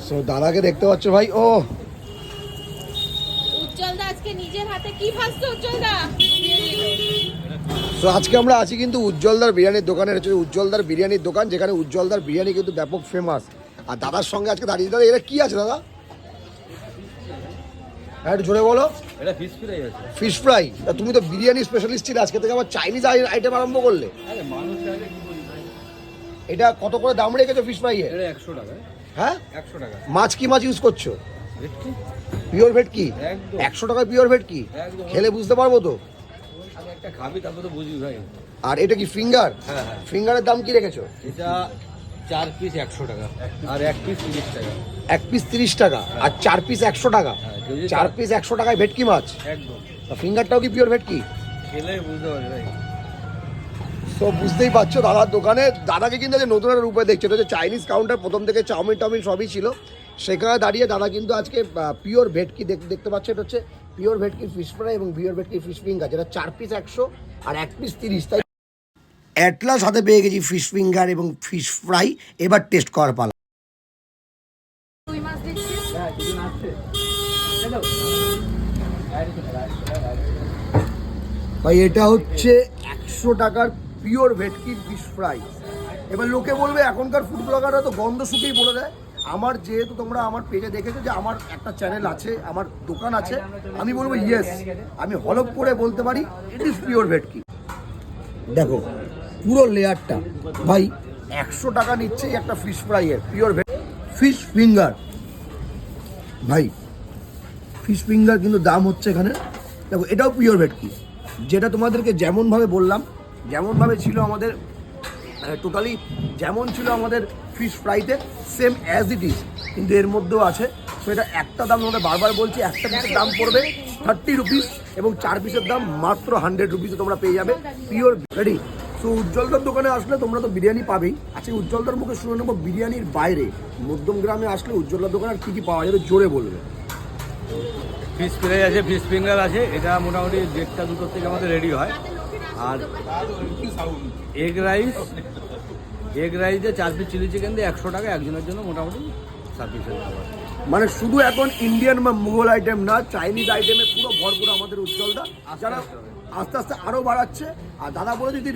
So দাদাকে দেখতে পাচ্ছ ভাই। ও উজ্জ্বলদা আজকে নিজের হাতে কি ভাজছে উজ্জ্বলদা? তো আজকে আমরা আছি কিন্তু উজ্জ্বলদার বিরিয়ানির দোকানে। হচ্ছে উজ্জ্বলদার বিরিয়ানির দোকান, যেখানে উজ্জ্বলদার বিরিয়ানি কিন্তু ব্যাপক ফেমাস। আর দাদার সঙ্গে আজকে দাঁড়িয়ে দাদা, এটা কি আছে দাদা? হ্যাঁ একটু জোরে বলো। এটা ফিশ ফ্রাই আছে। Fish fry? তুমি তো বিরিয়ানি স্পেশালিস্ট ছিলে, আজকে থেকে আবার চাইনিজ আইটেম আরম্ভ করলে। আরে মানুষ আগে কি বলি ভাই, এটা কত করে দাম রেখেছো ফিশ ফ্রাই এর? এটা 100 টাকা। হ্যাঁ 100 টাকা। মাছ কি মাছ ইউজ করছো? ভেটকি পিওর ভেটকি? একদম। 100 টাকায় পিওর ভেটকি? একদম। খেলে বুঝতে পারবো তো। আগে একটা খাবি তারপর তো বুঝবি ভাই। আর এটা কি ফিঙ্গার? হ্যাঁ হ্যাঁ। ফিঙ্গারের দাম কি রেখেছো? এটা 4 পিস 100 টাকা আর 1 পিস 30 টাকা। এক পিস 30 টাকা আর 4 পিস 100 টাকা। হ্যাঁ, যদি 4 পিস 100 টাকায় ভেটকি মাছ। একদম। ফিঙ্গারটাও কি পিওর ভেটকি? খেলে বুঝতে পারবি ভাই। তো বুঝতেই পারছো দাদার দোকানে। দাদাকে কিন্তু আজকে নতুন একটা রূপে দেখছো। এটা হচ্ছে চাইনিজ কাউন্টার, প্রথম থেকে চাউমিন টাউমিন সবই ছিল, সেখানে দাঁড়িয়ে দাদা কিন্তু আজকে পিওর ভেটকি দেখতে পাচ্ছ। এটা হচ্ছে পিওর ভেটকি ফিশ ফ্রাই এবং পিওর ভেটকি ফিশ ফিঙ্গার, যেটা 4 পিস 100 আর 1 পিস 30। তাই অ্যাটলাস হাতে পেয়ে গেছি ফিশ ফিঙ্গার এবং ফিশ ফ্রাই। এবার টেস্ট করার পালা। তুই মাছ দিচ্ছিস? হ্যাঁ কিছু না আছে। চলো। ভাই এটা হচ্ছে 100 টাকার পিওর ভেটকি ফিশ ফ্রাই। এবার লোকে বলবে এখনকার ফুড ব্লগাররা তো গন্ধ শুকেই বলে দেয়। আমার যেহেতু তোমরা আমার পেজে দেখেছো যে আমার একটা চ্যানেল আছে, আমার দোকান আছে, আমি বলবো ইয়েস, আমি হলপ করে বলতে পারি ইট ইজ পিওর ভেটকি। দেখো পুরো লেয়ারটা ভাই 100 টাকা নিচ্ছে একটা ফিশ ফ্রাইয়ের পিওর ফিশ ফিঙ্গার। ভাই ফিশ ফিঙ্গার কিন্তু দাম হচ্ছে এখানে, দেখো এটাও পিওর ভেটকি, যেটা তোমাদেরকে যেমনভাবে বললাম, যেমনভাবে ছিল আমাদের টোটালি যেমন ছিল আমাদের ফিশ ফ্রাইতে, সেম অ্যাজ ইট ইজ কিন্তু এর মধ্যেও আছে। সো এটা একটা দাম তোমাদের বারবার বলছি, একটা পিসের দাম পড়বে 30 রুপিস এবং 4 পিসের দাম মাত্র 100 রুপিসে তোমরা পেয়ে যাবে পিওর রেডি। সো উজ্জ্বলদার দোকানে আসলে তোমরা তো বিরিয়ানি পাবেই। আচ্ছা উজ্জ্বলদার মুখে শুনে নেবো, বিরিয়ানির বাইরে মধ্যম গ্রামে আসলে উজ্জ্বলদার দোকানে আর কী কী পাওয়া যাবে জোরে বলবে। ফিশ ফ্রাই আছে, ফিশ ফিঙ্গার আছে। এটা মোটামুটি 1:30-2 থেকে আমাদের রেডি হয়। আর এগ রাইসে 4 পিস চিলি চিকেন দিয়ে 100 টাকা একজনের জন্য মোটামুটি সাফিসিয়েন্ট খাবার। মানে শুধু এখন ইন্ডিয়ান বা মুঘল আইটেম না, চাইনিজ আইটেমে পুরো ভরপুর আমাদের উজ্জ্বলদা, যারা আস্তে আস্তে আরও বাড়াচ্ছে। আর দাদা বলে দিদি